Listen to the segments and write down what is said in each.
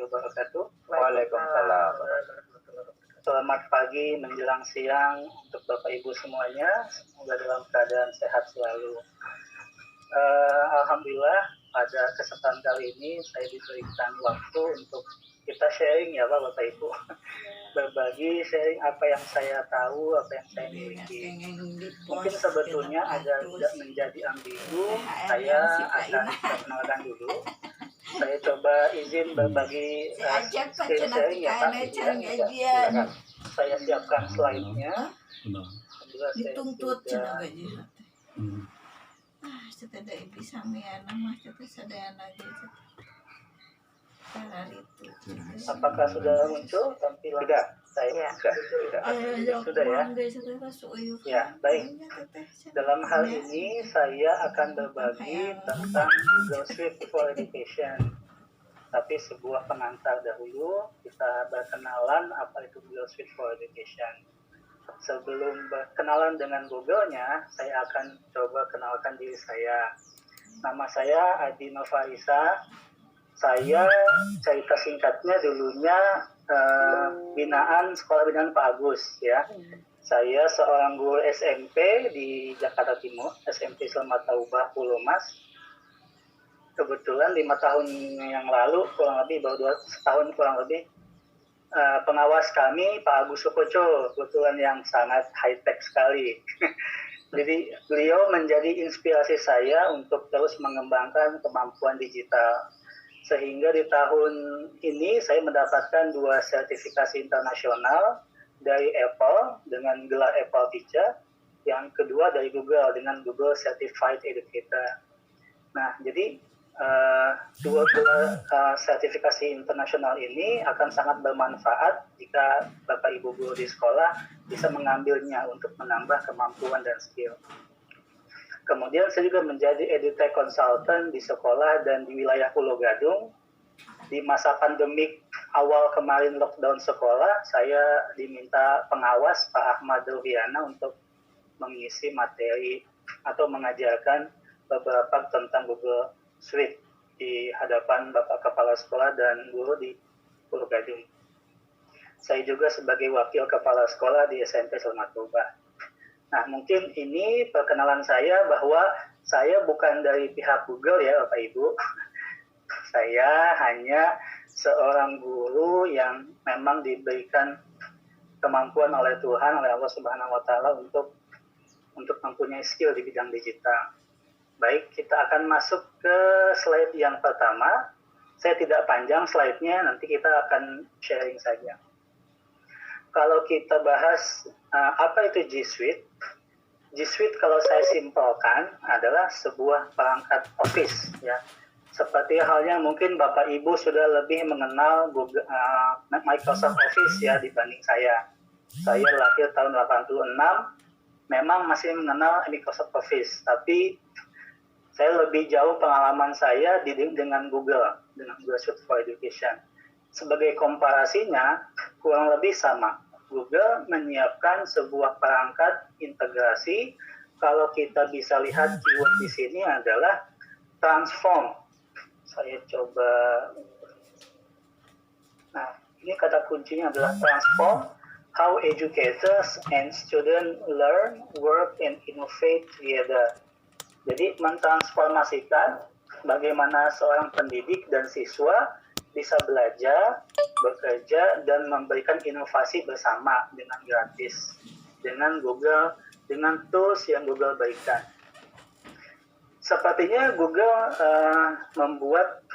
wabarakatuh. Waalaikumsalam. Selamat pagi menjelang siang untuk Bapak Ibu semuanya. Semoga dalam keadaan sehat selalu. Alhamdulillah pada kesempatan kali ini saya diberikan waktu untuk kita sharing ya Bapak Ibu. Berbagi sharing apa yang saya tahu, apa yang saya miliki. Mungkin sebetulnya agak tidak menjadi ambigu, saya akan perkenalkan dulu. Saya coba izin berbagi screen sharing ya Pak. Ya, saya siapkan slide-nya. Dituntut cina gaji. Setada ibu samia nama kita sadaya lagi. Apakah sudah muncul tampilan? Sudah ya. Ya, baik. Dalam hal ini saya akan berbagi tentang Google Suite for Education. Tapi sebuah pengantar dahulu, kita berkenalan apa itu Google Suite for Education. Sebelum berkenalan dengan Google-nya, saya akan coba kenalkan diri saya. Nama saya Adi Novarisa. Saya cerita singkatnya dulunya sekolah binaan Pak Agus ya. Saya seorang guru SMP di Jakarta Timur, SMP Selamat Taubah Pulau Mas. Kebetulan 5 tahun yang lalu, kurang lebih baru 2 tahun kurang lebih, pengawas kami Pak Agus Sukoco, kebetulan yang sangat high tech sekali. Jadi beliau menjadi inspirasi saya untuk terus mengembangkan kemampuan digital. Sehingga di tahun ini saya mendapatkan 2 sertifikasi internasional dari Apple dengan gelar Apple Teacher, yang kedua dari Google dengan Google Certified Educator. Nah, jadi 2 gelar sertifikasi internasional ini akan sangat bermanfaat jika Bapak Ibu guru di sekolah bisa mengambilnya untuk menambah kemampuan dan skill. Kemudian saya juga menjadi edutech consultant di sekolah dan di wilayah Pulau Gadung. Di masa pandemik awal kemarin lockdown sekolah, saya diminta pengawas Pak Ahmad Ruhiana untuk mengisi materi atau mengajarkan beberapa tentang Google Suite di hadapan Bapak Kepala Sekolah dan guru di Pulau Gadung. Saya juga sebagai wakil Kepala Sekolah di SMP Selamat Taubah. Nah, mungkin ini perkenalan saya bahwa saya bukan dari pihak Google ya Bapak Ibu. Saya hanya seorang guru yang memang diberikan kemampuan oleh Tuhan, oleh Allah Subhanahu wa Ta'ala untuk mempunyai skill di bidang digital. Baik, kita akan masuk ke slide yang pertama. Saya tidak panjang slide-nya, nanti kita akan sharing saja. Kalau kita bahas apa itu G Suite? G Suite kalau saya simpelkan adalah sebuah perangkat Office ya. Seperti halnya mungkin Bapak Ibu sudah lebih mengenal Google, Microsoft Office ya dibanding saya. Saya lahir tahun 86, memang masih mengenal Microsoft Office, tapi saya lebih jauh pengalaman saya dengan Google Suite for Education. Sebagai komparasinya, kurang lebih sama. Google menyiapkan sebuah perangkat integrasi. Kalau kita bisa lihat keyword di sini adalah transform. Saya coba. Nah, ini kata kuncinya adalah transform. How educators and students learn, work, and innovate together. Jadi mentransformasikan bagaimana seorang pendidik dan siswa bisa belajar, bekerja, dan memberikan inovasi bersama dengan gratis. Dengan Google, dengan tools yang Google berikan. Sepertinya Google membuat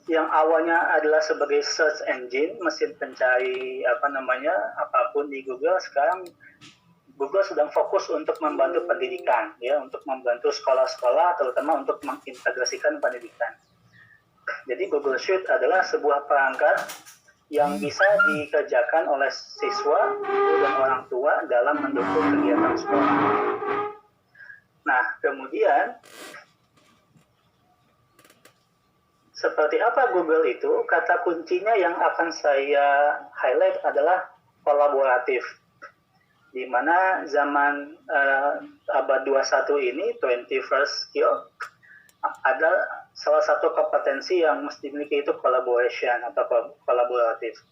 yang awalnya adalah sebagai search engine, mesin pencari apapun di Google, sekarang Google sedang fokus untuk membantu pendidikan, ya, untuk membantu sekolah-sekolah, terutama untuk mengintegrasikan pendidikan. Jadi Google Suite adalah sebuah perangkat yang bisa dikerjakan oleh siswa, guru, dan orang tua dalam mendukung kegiatan sekolah. Nah, kemudian seperti apa Google itu? Kata kuncinya yang akan saya highlight adalah kolaboratif. Di mana zaman abad 21 ini, 21st skill, salah satu kompetensi yang mesti dimiliki itu collaboration atau kolaboratif.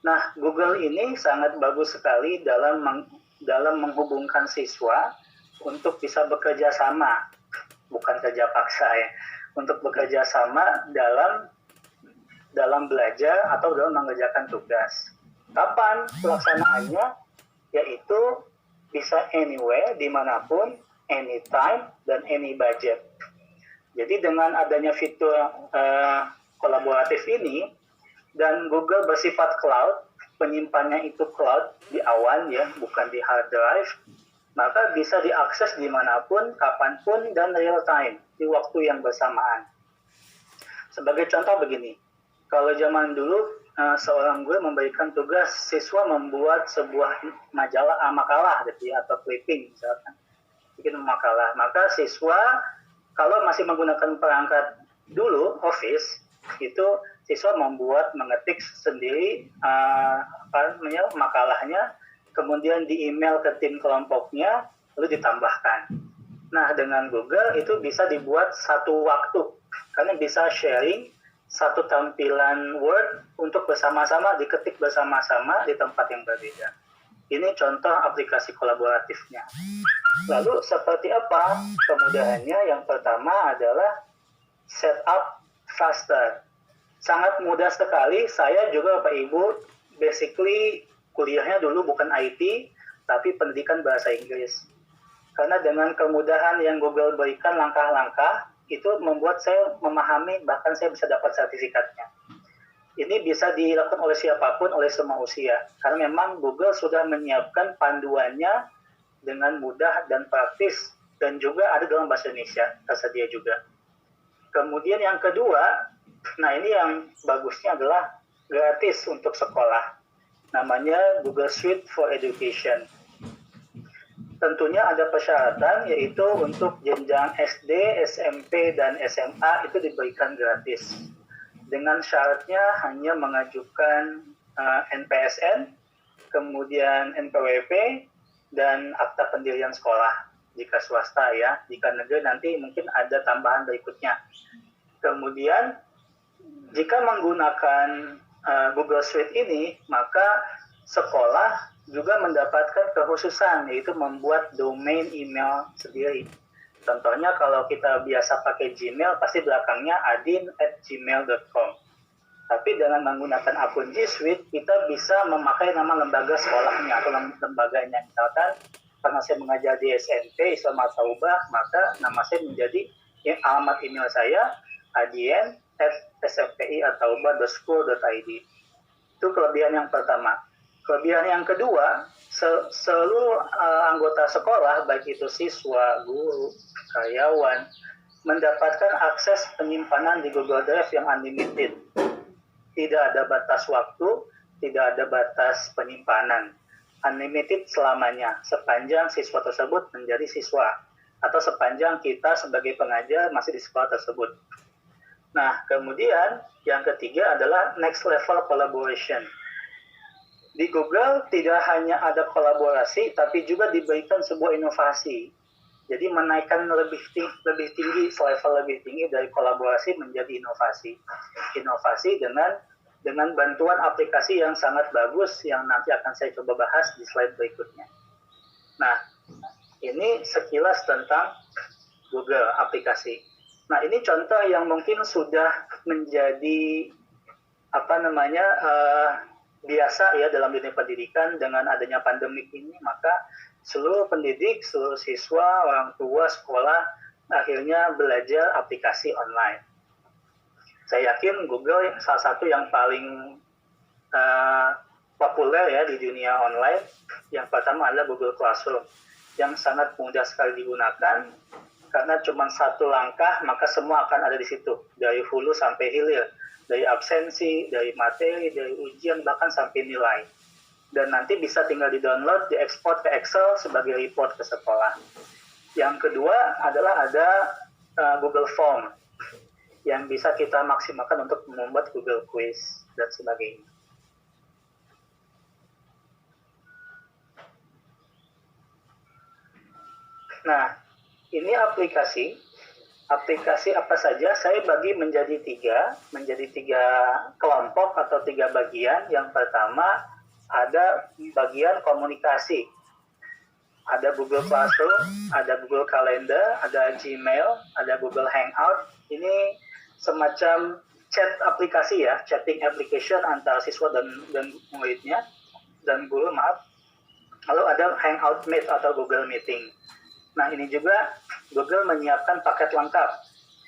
Nah, Google ini sangat bagus sekali dalam menghubungkan siswa untuk bisa bekerja sama, bukan kerja paksa ya, untuk bekerja sama dalam belajar atau dalam mengerjakan tugas. Kapan pelaksanaannya? Yaitu bisa anywhere, dimanapun, anytime, dan any budget. Jadi dengan adanya fitur kolaboratif ini, dan Google bersifat cloud, penyimpannya itu cloud di awan ya, bukan di hard drive, maka bisa diakses dimanapun, kapanpun, dan real time, di waktu yang bersamaan. Sebagai contoh begini, kalau zaman dulu seorang guru memberikan tugas siswa membuat sebuah makalah gitu ya, atau clipping misalkan, bikin makalah, maka siswa kalau masih menggunakan perangkat dulu Office, itu siswa mengetik sendiri makalahnya, kemudian di email ke tim kelompoknya, lalu ditambahkan. Nah, dengan Google itu bisa dibuat satu waktu, karena bisa sharing satu tampilan Word untuk bersama-sama, diketik bersama-sama di tempat yang berbeda. Ini contoh aplikasi kolaboratifnya. Lalu seperti apa kemudahannya? Yang pertama adalah setup faster. Sangat mudah sekali. Saya juga Bapak Ibu basically kuliahnya dulu bukan IT, tapi pendidikan bahasa Inggris. Karena dengan kemudahan yang Google berikan langkah-langkah, itu membuat saya memahami, bahkan saya bisa dapat sertifikatnya. Ini bisa dilakukan oleh siapapun, oleh semua usia. Karena memang Google sudah menyiapkan panduannya dengan mudah dan praktis, dan juga ada dalam bahasa Indonesia, tersedia juga. Kemudian yang kedua, nah ini yang bagusnya adalah gratis untuk sekolah. Namanya Google Suite for Education. Tentunya ada persyaratan, yaitu untuk jenjang SD, SMP, dan SMA itu diberikan gratis. Dengan syaratnya hanya mengajukan NPSN, kemudian NPWP, dan akta pendirian sekolah jika swasta ya. Jika negeri nanti mungkin ada tambahan berikutnya. Kemudian jika menggunakan Google Suite ini, maka sekolah juga mendapatkan kekhususan, yaitu membuat domain email sendiri. Contohnya kalau kita biasa pakai Gmail, pasti belakangnya adin@gmail.com. Tapi dengan menggunakan akun G Suite, kita bisa memakai nama lembaga sekolahnya atau lembaganya. Misalkan, karena saya mengajar di SMP, Islam Taubah, maka nama saya menjadi alamat email saya, adien@smpi-taubah.school.id. Itu kelebihan yang pertama. Kelebihan yang kedua, seluruh anggota sekolah, baik itu siswa, guru, karyawan, mendapatkan akses penyimpanan di Google Drive yang unlimited. Tidak ada batas waktu, tidak ada batas penyimpanan. Unlimited selamanya, sepanjang siswa tersebut menjadi siswa, atau sepanjang kita sebagai pengajar masih di sekolah tersebut. Nah, kemudian yang ketiga adalah next level collaboration. Di Google tidak hanya ada kolaborasi, tapi juga diberikan sebuah inovasi. Jadi menaikkan lebih tinggi, selevel lebih tinggi dari kolaborasi menjadi inovasi. Inovasi dengan bantuan aplikasi yang sangat bagus, yang nanti akan saya coba bahas di slide berikutnya. Nah, ini sekilas tentang Google aplikasi. Nah, ini contoh yang mungkin sudah menjadi biasa ya dalam dunia pendidikan. Dengan adanya pandemik ini, maka seluruh pendidik, seluruh siswa, orang tua, sekolah akhirnya belajar aplikasi online. Saya yakin Google salah satu yang paling populer ya di dunia online. Yang pertama adalah Google Classroom, yang sangat mudah sekali digunakan, karena cuma satu langkah maka semua akan ada di situ, dari hulu sampai hilir, dari absensi, dari materi, dari ujian, bahkan sampai nilai. Dan nanti bisa tinggal di-download, diekspor ke Excel sebagai report ke sekolah. Yang kedua adalah ada Google Form, yang bisa kita maksimalkan untuk membuat Google Quiz dan sebagainya. Nah, ini aplikasi aplikasi apa saja saya bagi menjadi tiga kelompok atau tiga bagian. Yang pertama ada bagian komunikasi, ada Google Classroom, ada Google Calendar, ada Gmail, ada Google Hangout. Ini semacam chat aplikasi ya, chatting application antara siswa dan muridnya dan guru, maaf. Lalu ada Hangout Meet atau Google Meeting. Nah, ini juga Google menyiapkan paket lengkap.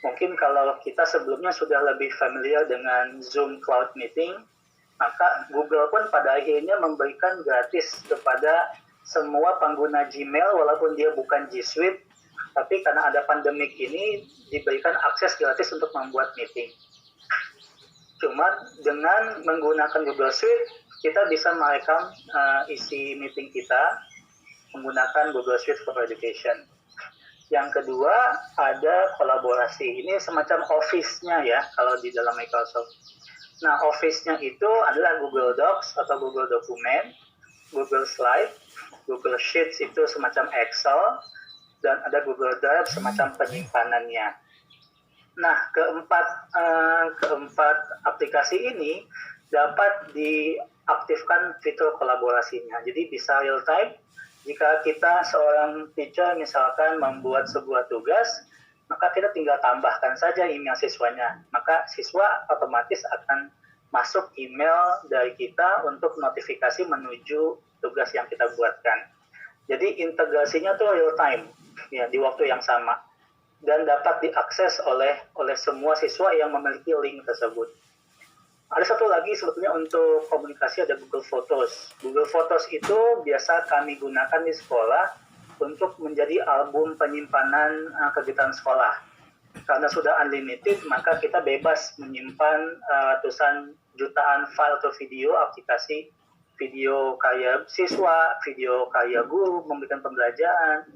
Mungkin kalau kita sebelumnya sudah lebih familiar dengan Zoom Cloud Meeting, maka Google pun pada akhirnya memberikan gratis kepada semua pengguna Gmail, walaupun dia bukan G Suite, tapi karena ada pandemik ini diberikan akses gratis untuk membuat meeting. Cuman dengan menggunakan Google Suite, kita bisa merekam isi meeting kita menggunakan Google Suite for Education. Yang kedua, ada kolaborasi. Ini semacam Office-nya ya, kalau di dalam Microsoft. Nah, Office-nya itu adalah Google Docs atau Google Dokumen, Google Slide, Google Sheets itu semacam Excel, dan ada Google Drive semacam penyimpanannya. Nah, keempat aplikasi ini dapat diaktifkan fitur kolaborasinya. Jadi bisa real time. Jika kita seorang teacher misalkan membuat sebuah tugas, maka kita tinggal tambahkan saja email siswanya. Maka siswa otomatis akan masuk email dari kita untuk notifikasi menuju tugas yang kita buatkan. Jadi integrasinya tuh real time, ya, di waktu yang sama. Dan dapat diakses oleh semua siswa yang memiliki link tersebut. Ada satu lagi sebetulnya untuk komunikasi, ada Google Photos. Google Photos itu biasa kami gunakan di sekolah untuk menjadi album penyimpanan kegiatan sekolah. Karena sudah unlimited, maka kita bebas menyimpan ratusan jutaan file atau video, aplikasi video karya siswa, video karya guru, memberikan pembelajaran.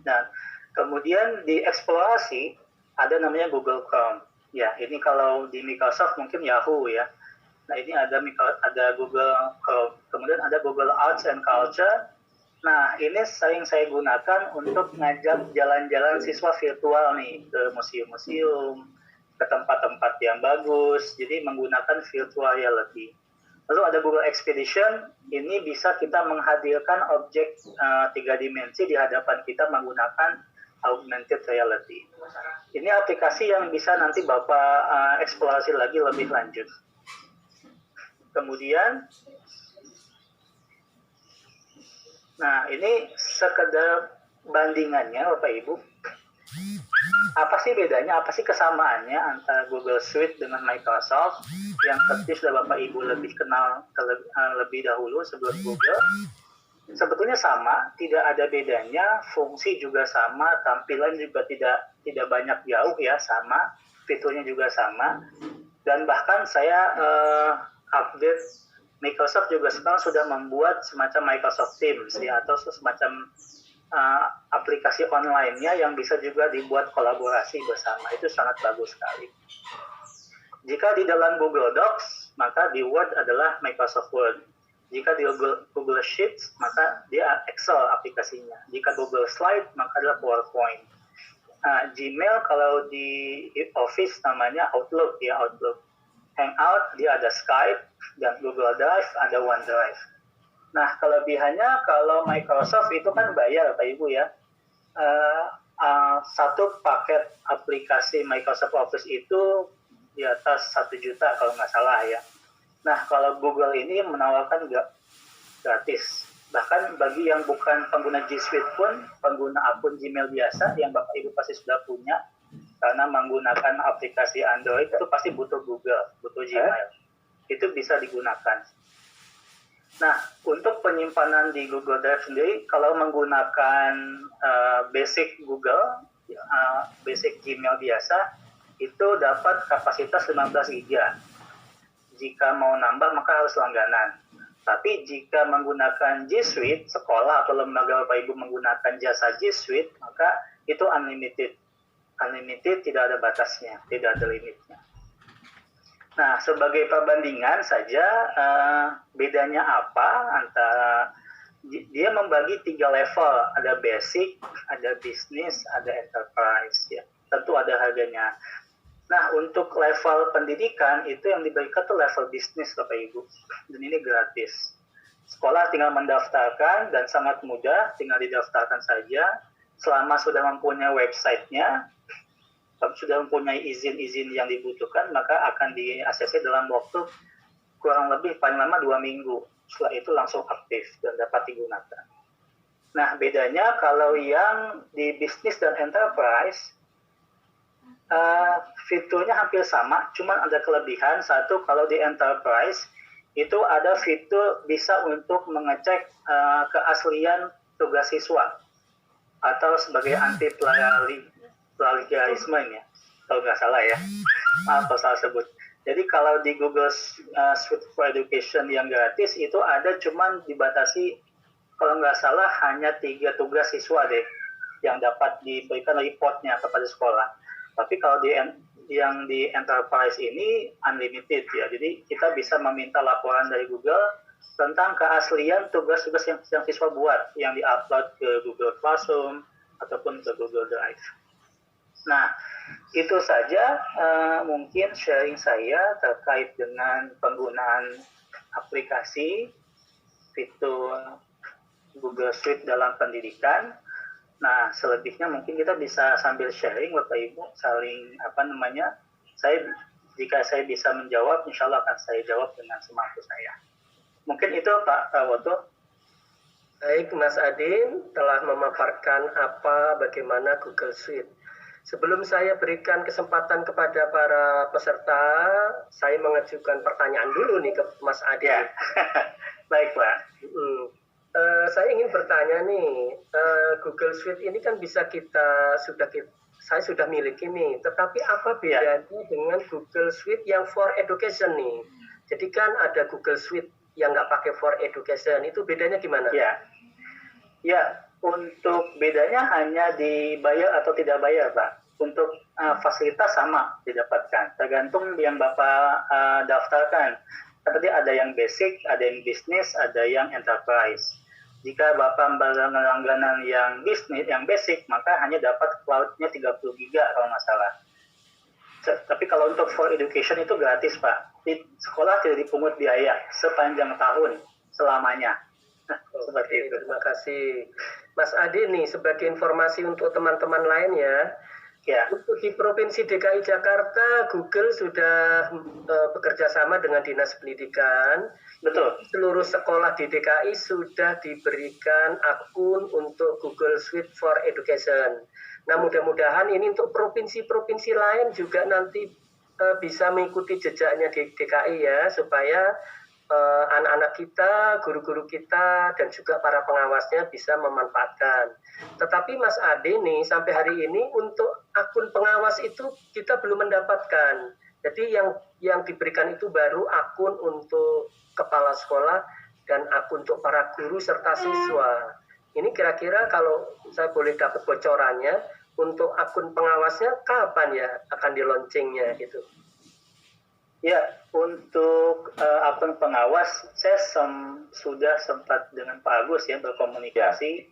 Nah, kemudian di eksplorasi ada namanya Google Chrome. Ya, ini kalau di Microsoft mungkin Yahoo ya. Nah, ini ada Google Chrome. Kemudian ada Google Arts and Culture. Nah, ini sering saya gunakan untuk ngajak jalan-jalan siswa virtual nih, ke museum-museum, ke tempat-tempat yang bagus. Jadi menggunakan virtual reality. Lalu ada Google Expedition. Ini bisa kita menghadirkan objek 3 dimensi di hadapan kita menggunakan augmented reality. Ini aplikasi yang bisa nanti Bapak eksplorasi lagi lebih lanjut. Kemudian, nah ini sekedar bandingannya Bapak Ibu. Apa sih bedanya, apa sih kesamaannya antara Google Suite dengan Microsoft? Yang tentu sudah Bapak Ibu lebih kenal lebih dahulu sebelum Google. Sebetulnya sama, tidak ada bedanya, fungsi juga sama, tampilan juga tidak banyak jauh ya, sama, fiturnya juga sama. Dan bahkan saya update, Microsoft juga sekarang sudah membuat semacam Microsoft Teams ya, atau semacam aplikasi online-nya yang bisa juga dibuat kolaborasi bersama. Itu sangat bagus sekali. Jika di dalam Google Docs, maka di Word adalah Microsoft Word. Jika di Google Sheets, maka dia Excel aplikasinya. Jika Google Slide, maka adalah PowerPoint. Gmail kalau di Office namanya Outlook ya, Outlook. Hangout dia ada Skype, dan Google Drive ada OneDrive. Nah, kelebihannya kalau Microsoft itu kan bayar Pak Ibu ya. Satu paket aplikasi Microsoft Office itu di atas 1 juta kalau nggak salah ya. Nah, kalau Google ini menawarkan gratis. Bahkan bagi yang bukan pengguna G Suite pun, pengguna akun Gmail biasa yang Bapak Ibu pasti sudah punya, karena menggunakan aplikasi Android itu pasti butuh Google, butuh Gmail. Itu bisa digunakan. Nah, untuk penyimpanan di Google Drive sendiri, kalau menggunakan basic Google, basic Gmail biasa, itu dapat kapasitas 15 GB. Jika mau nambah maka harus langganan. Tapi jika menggunakan G Suite, sekolah atau lembaga Bapak Ibu menggunakan jasa G Suite, maka itu unlimited. Unlimited, tidak ada batasnya, tidak ada limitnya. Nah, sebagai perbandingan saja, bedanya apa antara, dia membagi 3 level, ada basic, ada business, ada enterprise ya. tentu ada harganya. Nah, untuk level pendidikan itu yang diberikan tuh level bisnis Bapak Ibu. Dan ini gratis. Sekolah tinggal mendaftarkan dan sangat mudah, tinggal didaftarkan saja. Selama sudah mempunyai websitenya, sudah mempunyai izin-izin yang dibutuhkan, maka akan di-ACC dalam waktu kurang lebih paling lama 2 minggu. Setelah itu langsung aktif dan dapat digunakan. Nah, bedanya kalau yang di bisnis dan enterprise, fiturnya hampir sama, cuman ada kelebihan. Satu, kalau di enterprise itu ada fitur bisa untuk mengecek keaslian tugas siswa atau sebagai anti plagiarisme ya, kalau nggak salah ya, maaf kalau salah sebut. Jadi kalau di Google Suite for Education yang gratis itu ada cuman dibatasi, kalau nggak salah hanya 3 tugas siswa deh yang dapat diberikan reportnya kepada sekolah. Tapi kalau yang di enterprise ini unlimited ya, jadi kita bisa meminta laporan dari Google tentang keaslian tugas-tugas yang siswa buat, yang di-upload ke Google Classroom ataupun ke Google Drive. Nah, itu saja mungkin sharing saya terkait dengan penggunaan aplikasi fitur Google Suite dalam pendidikan. Nah, selebihnya mungkin kita bisa sambil sharing Bapak Ibu, saling jika saya bisa menjawab, insya Allah akan saya jawab dengan semampu saya. Mungkin itu Pak Woto. Baik, Mas Adin telah memaparkan bagaimana Google Suite. Sebelum saya berikan kesempatan kepada para peserta, saya mengajukan pertanyaan dulu nih ke Mas Adin. Ya. Baik, Pak. Saya ingin bertanya nih, Google Suite ini kan saya sudah miliki nih, tetapi apa bedanya dengan Google Suite yang for education nih? Jadi kan ada Google Suite yang nggak pakai for education, itu bedanya gimana? Ya, untuk bedanya hanya dibayar atau tidak bayar, Pak. Untuk fasilitas sama didapatkan, tergantung yang Bapak daftarkan. Tadi ada yang basic, ada yang bisnis, ada yang enterprise. Jika Bapak berlangganan yang bisnis, yang basic, maka hanya dapat cloud-nya 30 GB kalau nggak salah. Tapi kalau untuk for education itu gratis, Pak. Di sekolah tidak dipungut biaya sepanjang tahun selamanya. Seperti itu. Terima kasih. Mas Adi nih, sebagai informasi untuk teman-teman lainnya, untuk di Provinsi DKI Jakarta, Google sudah bekerja sama dengan Dinas Pendidikan. Betul. Seluruh sekolah di DKI sudah diberikan akun untuk Google Suite for Education. Nah, mudah-mudahan ini untuk provinsi-provinsi lain juga nanti bisa mengikuti jejaknya di DKI ya, supaya anak-anak kita, guru-guru kita, dan juga para pengawasnya bisa memanfaatkan. Tetapi Mas Ade nih, sampai hari ini untuk akun pengawas itu kita belum mendapatkan. Jadi yang diberikan itu baru akun untuk kepala sekolah dan akun untuk para guru serta siswa. Ini kira-kira kalau saya boleh dapat bocorannya, untuk akun pengawasnya kapan ya akan di launchingnya gitu? Ya, untuk akun pengawas, saya sudah sempat dengan Pak Agus ya berkomunikasi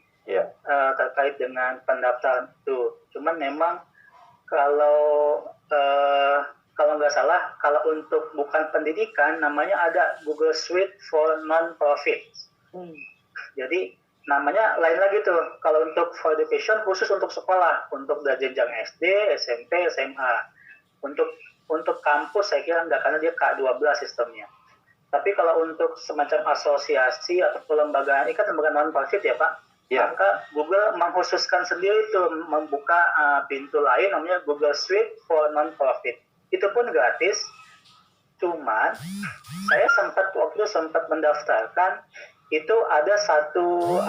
terkait dengan pendaftaran itu. Cuman memang kalau nggak salah, kalau untuk bukan pendidikan, namanya ada Google Suite for Non-Profit. Jadi namanya lain lagi tuh. Kalau untuk for education khusus untuk sekolah, untuk jenjang SD, SMP, SMA. Untuk kampus saya kira enggak, karena dia K12 sistemnya. Tapi kalau untuk semacam asosiasi atau lembaga, ini kan lembaga non-profit ya Pak, maka Google mengkhususkan sendiri itu, membuka pintu lain namanya Google Suite for Non-Profit. Itu pun gratis, cuman saya waktu sempat mendaftarkan, itu ada satu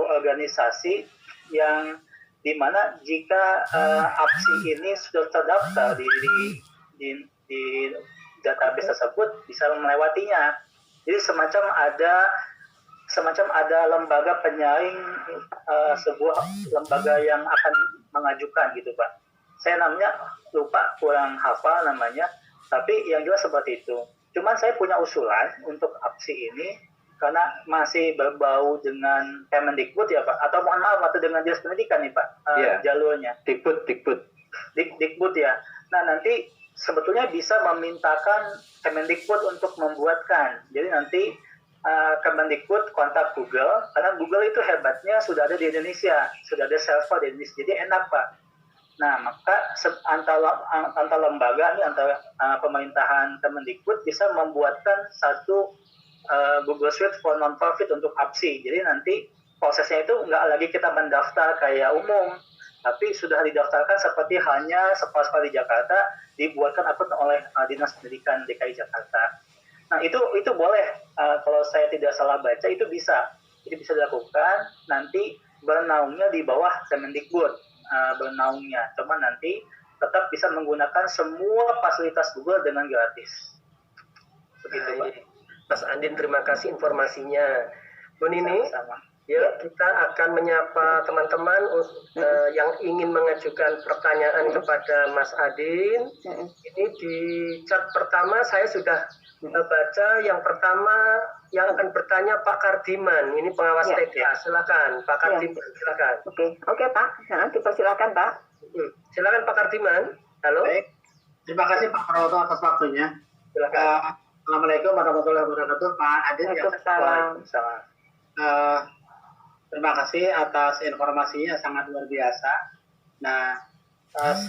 organisasi yang dimana jika apsi ini sudah terdaftar di database tersebut bisa melewatinya. Jadi semacam ada lembaga penyaring, sebuah lembaga yang akan mengajukan gitu Pak. Saya namanya lupa, kurang hafal namanya, tapi yang jelas seperti itu. Cuman saya punya usulan untuk apsi ini, karena masih berbau dengan Kemendikbud ya Pak, atau mohon maaf atau dengan Dinas Pendidikan nih Pak, jalurnya. Dikbud. Dikbud ya. Nah, nanti sebetulnya bisa memintakan Kemendikbud untuk membuatkan. Jadi nanti Kemendikbud kontak Google, karena Google itu hebatnya sudah ada di Indonesia, sudah ada server di Indonesia, jadi enak Pak. Nah, maka antara lembaga ini, antara pemerintahan Kemendikbud bisa membuatkan satu Google Suite for non-profit untuk APSI. Jadi nanti prosesnya itu nggak lagi kita mendaftar kayak umum, tapi sudah didaftarkan seperti hanya sekolah-sekolah di Jakarta dibuatkan akun oleh Dinas Pendidikan DKI Jakarta. Nah, itu boleh, kalau saya tidak salah baca itu bisa dilakukan, nanti bernaungnya di bawah Kemendikbud, bernaungnya, cuma nanti tetap bisa menggunakan semua fasilitas Google dengan gratis. Begitu Pak. Mas Andin, terima kasih informasinya. Bu Nini, sama-sama. Ya, kita akan menyapa teman-teman yang ingin mengajukan pertanyaan kepada Mas Adin. Ini di chat pertama saya sudah baca. Yang pertama yang akan bertanya Pak Kardiman. Ini pengawas TK. Silakan Pak Kardiman. Silakan. Oke Pak. Dipersilakan Pak. Silakan Pak Kardiman. Halo. Baik. Terima kasih Pak Prawoto atas waktunya. Silakan. Assalamualaikum warahmatullahi wabarakatuh. Pak Adin. Waalaikumsalam. Terima kasih atas informasinya, sangat luar biasa. Nah,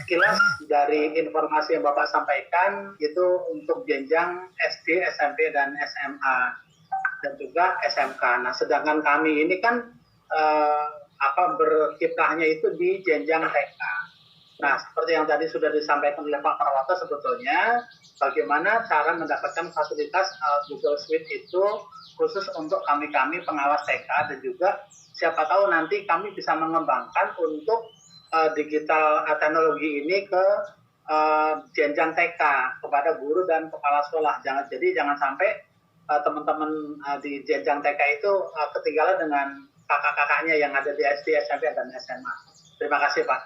sekilas dari informasi yang Bapak sampaikan itu untuk jenjang SD, SMP, dan SMA dan juga SMK. Nah, sedangkan kami ini kan berkiprahnya itu di jenjang TK. Nah, seperti yang tadi sudah disampaikan oleh Pak Prawoto, sebetulnya bagaimana cara mendapatkan fasilitas Google Suite itu khusus untuk kami pengawas TK, dan juga siapa tahu nanti kami bisa mengembangkan untuk digital teknologi ini ke jenjang TK kepada guru dan kepala sekolah. Jangan sampai teman-teman di jenjang TK itu ketinggalan dengan kakak-kakaknya yang ada di SD, SMP, dan SMA. Terima kasih Pak.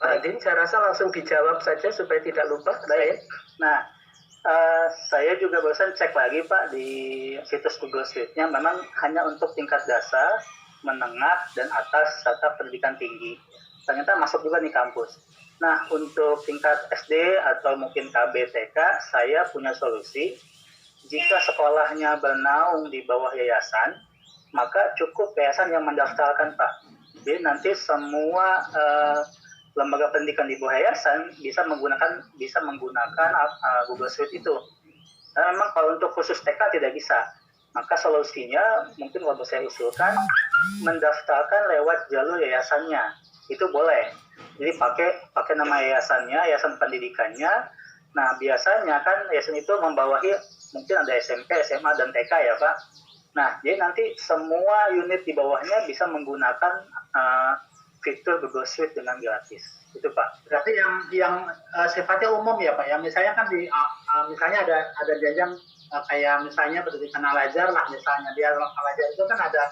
Pak Adin, saya rasa langsung dijawab saja supaya tidak lupa. Baik. Nah, saya juga barusan cek lagi Pak di situs Google Suite-nya, memang hanya untuk tingkat dasar, menengah, dan atas serta pendidikan tinggi. Ternyata masuk juga nih kampus. Nah, untuk tingkat SD atau mungkin KB TK, saya punya solusi. Jika sekolahnya bernaung di bawah yayasan, maka cukup yayasan yang mendaftarkan Pak. Jadi nanti semua lembaga pendidikan di bawah yayasan bisa menggunakan Google Suite itu. Nah, memang kalau untuk khusus TK tidak bisa. Maka solusinya mungkin kalau saya usulkan mendaftarkan lewat jalur yayasannya. Itu boleh. Jadi pakai nama yayasannya, yayasan pendidikannya. Nah, biasanya kan yayasan itu membawahi mungkin ada SMP, SMA, dan TK ya Pak. Nah, jadi nanti semua unit di bawahnya bisa menggunakan fitur Google Suite dengan gratis. Itu Pak. Berarti yang sifatnya umum ya Pak. Ya, misalnya kan misalnya ada jenjang kayak misalnya pendidikan Al-Azhar lah, misalnya di Al-Azhar itu kan ada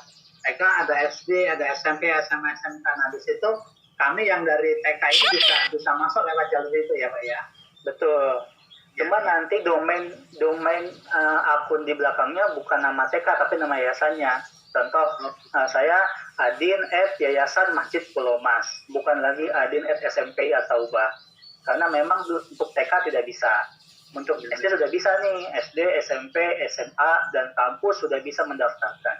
TK, ada SD, ada SMP, SMA, SMK. Nah, di situ kami yang dari TK ini bisa masuk lewat jalur itu ya Pak ya. Betul. Cuma nanti domain akun di belakangnya bukan nama TK tapi nama yayasannya. Contoh, saya Adin @Yayasan Masjid Pulau Mas, bukan lagi Adin @SMPI atau UBA. Karena memang untuk TK tidak bisa. Untuk SD sudah bisa nih, SD, SMP, SMA, dan kampus sudah bisa mendaftarkan.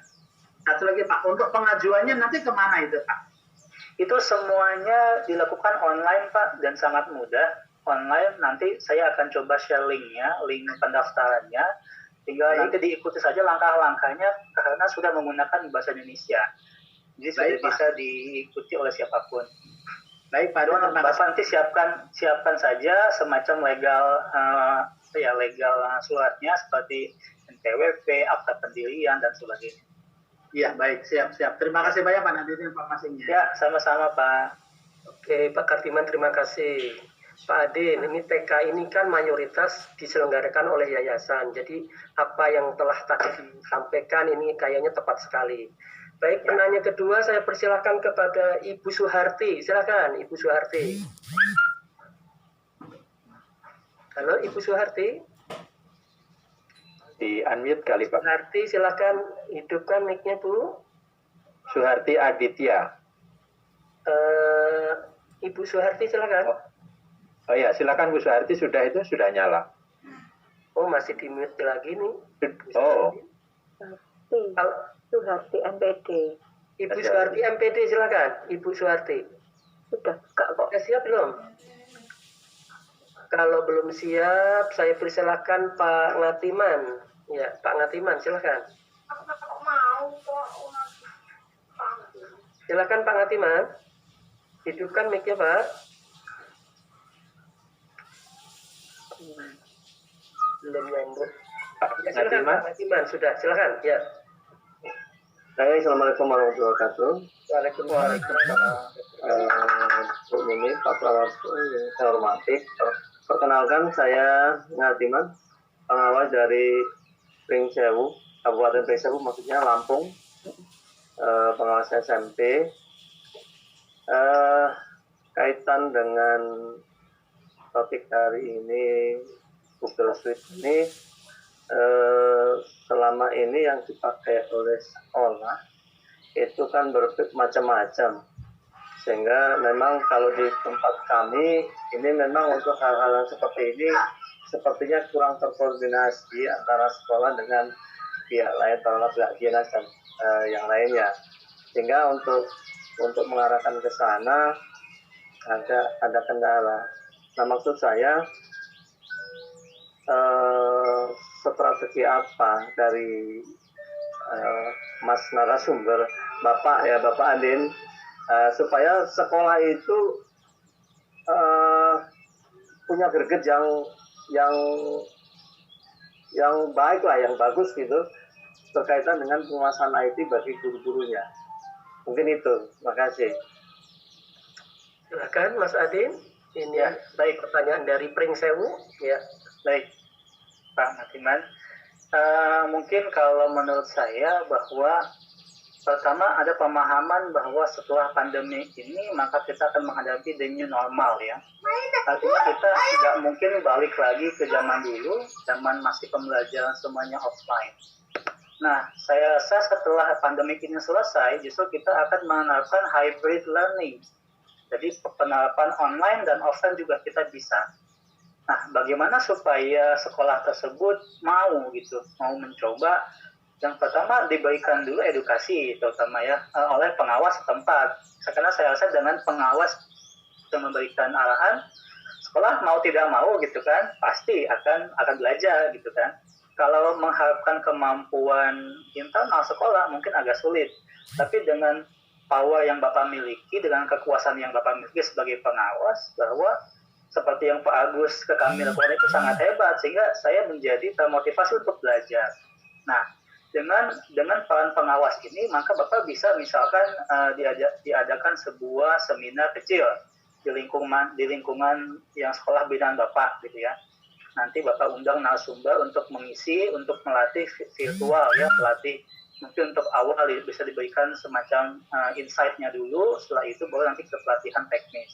Satu lagi Pak, untuk pengajuannya nanti kemana itu Pak? Itu semuanya dilakukan online Pak, dan sangat mudah. Online nanti saya akan coba share linknya, link pendaftarannya. Tinggal nanti diikuti saja langkah-langkahnya karena sudah menggunakan bahasa Indonesia. Jadi sudah bisa diikuti oleh siapapun. Baik Pak, Bapak nanti siapkan saja semacam legal suratnya seperti NPWP, akta pendirian, dan sebagainya. Iya, baik, siap. Terima kasih banyak Pak Nadine informasinya. Ya, sama-sama Pak. Oke, Pak Kardiman, terima kasih. Pak Adin, ini TK ini kan mayoritas diselenggarakan oleh yayasan. Jadi apa yang telah tadi disampaikan ini kayaknya tepat sekali. Baik, penanya kedua saya persilakan kepada Ibu Suharti. Silakan Ibu Suharti. Halo Ibu Suharti. Di unmute kali Pak. Suharti, silakan hidupkan mic-nya Bu. Suharti Aditya. Ibu Suharti silakan. Oh ya, silakan Bu Suharti, sudah nyala. Oh, masih di mute lagi nih. Oh. Suharti MPD. Ibu Suharti MPD silakan. Ibu Suharti. Sudah buka kok. Sudah siap belum? Kalau belum siap, saya persilakan Pak Ngatiman. Ya, Pak Ngatiman silakan. Silakan Pak Ngatiman. Hidupkan mic-nya, Pak. Belum nyambung. Ya, silakan Pak Ngatiman, sudah. Silakan. Ya. Assalamualaikum warahmatullahi wabarakatuh. Waalaikumsalam. Bu Mimi, Pak Prawarto, saya hormati. Perkenalkan, saya Ngatiman, pengawas dari Pringsewu, Kabupaten Pringsewu, maksudnya Lampung, pengawas SMP. Kaitan dengan topik hari ini, Google Suite ini, selama ini yang dipakai oleh sekolah itu kan bermacam-macam, sehingga memang kalau di tempat kami ini memang untuk hal-hal yang seperti ini sepertinya kurang terkoordinasi antara sekolah dengan pihak lain, terutama pihak dinas dan yang lainnya, sehingga untuk mengarahkan ke sana ada kendala. Nah, maksud saya strategi apa dari Mas narasumber Bapak Andin supaya sekolah itu punya greget yang baik lah, yang bagus gitu berkaitan dengan penguasaan IT bagi guru-gurunya. Mungkin itu. Terima kasih. Silakan Mas Adin. Ini Ya, baik. Pertanyaan dari Pringsewu. Ya. Baik, Pak Ngatiman. Mungkin kalau menurut saya bahwa pertama ada pemahaman bahwa setelah pandemi ini maka kita akan menghadapi the new normal ya. Artinya kita tidak mungkin balik lagi ke zaman dulu, zaman masih pembelajaran semuanya offline. Nah, saya rasa setelah pandemi ini selesai, justru kita akan menerapkan hybrid learning. Jadi penerapan online dan offline juga kita bisa. Nah, bagaimana supaya sekolah tersebut mau mencoba? Yang pertama diberikan dulu edukasi, terutama ya oleh pengawas setempat. Karena saya rasa dengan pengawas yang memberikan arahan, sekolah mau tidak mau gitu kan, pasti akan belajar gitu kan. Kalau mengharapkan kemampuan internal sekolah mungkin agak sulit, tapi dengan power yang Bapak miliki, dengan kekuasaan yang Bapak miliki sebagai pengawas, bahwa seperti yang Pak Agus ke kami lakukan itu sangat hebat, sehingga saya menjadi termotivasi untuk belajar. Nah, dengan peran pengawas ini, maka Bapak bisa misalkan diadakan sebuah seminar kecil di lingkungan yang sekolah binaan Bapak gitu ya. Nanti Bapak undang narasumber untuk mengisi, untuk melatih virtual ya, pelatih. Mungkin untuk awal bisa diberikan semacam insight-nya dulu, setelah itu baru nanti ke pelatihan teknis.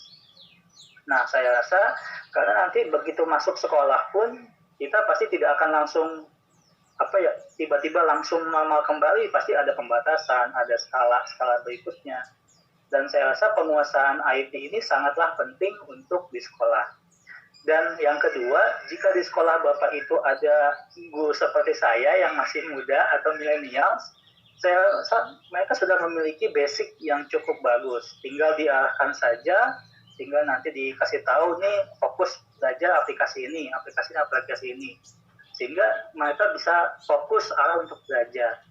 Nah, saya rasa karena nanti begitu masuk sekolah pun kita pasti tidak akan langsung tiba-tiba langsung normal kembali, pasti ada pembatasan, ada skala berikutnya. Dan saya rasa penguasaan IT ini sangatlah penting untuk di sekolah. Dan yang kedua, jika di sekolah Bapak itu ada guru seperti saya yang masih muda atau milenial, saya rasa mereka sudah memiliki basic yang cukup bagus. Tinggal diarahkan saja, tinggal nanti dikasih tahu nih fokus belajar aplikasi ini. Sehingga mereka bisa fokus arah untuk belajar.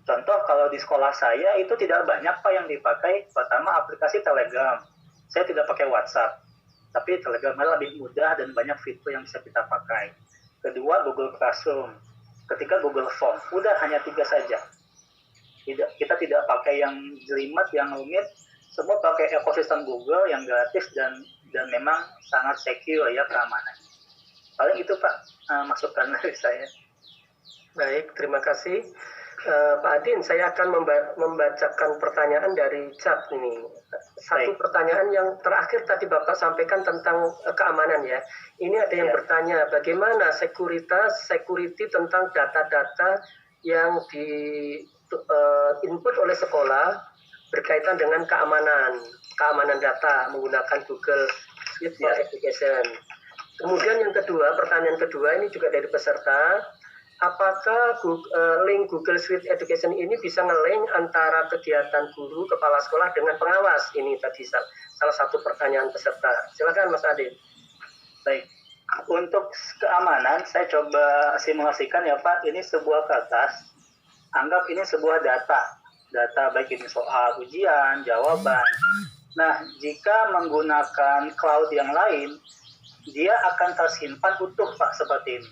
Contoh kalau di sekolah saya itu tidak banyak Pak yang dipakai. Pertama aplikasi Telegram. Saya tidak pakai WhatsApp. Tapi Telegram lebih mudah dan banyak fitur yang bisa kita pakai. Kedua, Google Classroom. Ketiga, Google Form. Udah hanya 3 saja. Kita tidak pakai yang jelimet, yang rumit. Semua pakai ekosistem Google yang gratis dan memang sangat secure ya keamanannya. Paling itu Pak, masukan dari saya. Baik, terima kasih. Pak Adin, saya akan membacakan pertanyaan dari chat ini. Satu pertanyaan yang terakhir tadi Bapak sampaikan tentang keamanan ya. Ini ada yang bertanya bagaimana security tentang data-data yang di input oleh sekolah berkaitan dengan keamanan. keamanan data menggunakan Google Suite for Education. Kemudian yang kedua, pertanyaan kedua ini juga dari peserta, apakah link Google Suite Education ini bisa nge-link antara kegiatan guru, kepala sekolah dengan pengawas? Ini tadi salah satu pertanyaan peserta. Silakan Mas Adin. Baik, untuk keamanan saya coba simulasikan ya Pak, ini sebuah kertas, anggap ini sebuah data baik ini soal ujian, jawaban. Nah, jika menggunakan cloud yang lain, dia akan tersimpan utuh Pak seperti ini.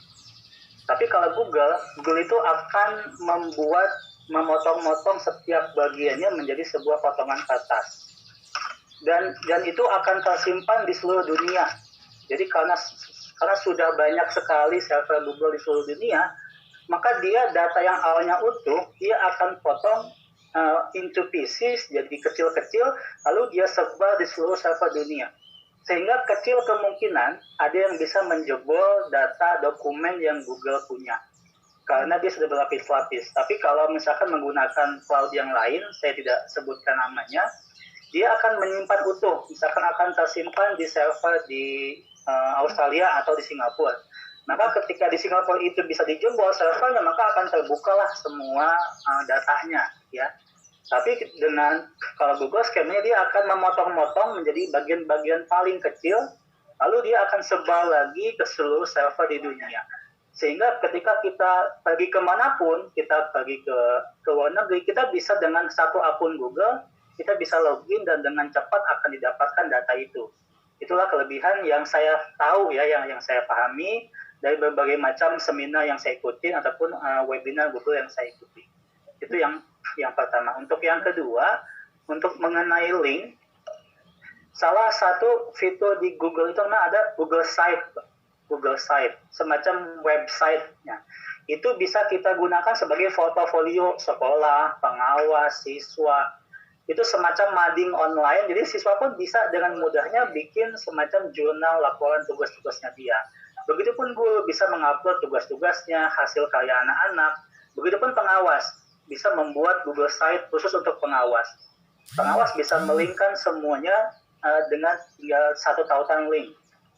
Tapi kalau Google itu akan memotong-motong setiap bagiannya menjadi sebuah potongan kertas. Dan itu akan tersimpan di seluruh dunia. Jadi karena sudah banyak sekali server Google di seluruh dunia, maka dia data yang awalnya utuh, dia akan potong into pieces, jadi kecil-kecil, lalu dia sebar di seluruh server dunia. Sehingga kecil kemungkinan ada yang bisa menjebol data dokumen yang Google punya. Karena dia sudah berlapis-lapis. Tapi kalau misalkan menggunakan cloud yang lain, saya tidak sebutkan namanya, dia akan menyimpan utuh. Misalkan akan tersimpan di server di Australia atau di Singapura. Maka ketika di Singapura itu bisa dijebol servernya, maka akan terbukalah semua datanya, ya. Tapi kalau Google skemnya dia akan memotong-motong menjadi bagian-bagian paling kecil, lalu dia akan sebar lagi ke seluruh server di dunia. Sehingga ketika kita pergi kemanapun, kita pergi ke luar negeri, kita bisa dengan satu akun Google, kita bisa login dan dengan cepat akan didapatkan data itu. Itulah kelebihan yang saya tahu ya, yang saya pahami dari berbagai macam seminar yang saya ikutin ataupun webinar Google yang saya ikuti. Itu yang pertama. Untuk yang kedua, untuk mengenai link, salah satu fitur di Google itu ada Google Site, semacam website-nya. Itu bisa kita gunakan sebagai portofolio sekolah, pengawas, siswa. Itu semacam mading online, jadi siswa pun bisa dengan mudahnya bikin semacam jurnal laporan tugas-tugasnya dia. Begitupun guru bisa mengupload tugas-tugasnya, hasil karya anak-anak. Begitupun pengawas bisa membuat Google Site khusus untuk pengawas. Pengawas bisa melingkan semuanya dengan satu tautan link.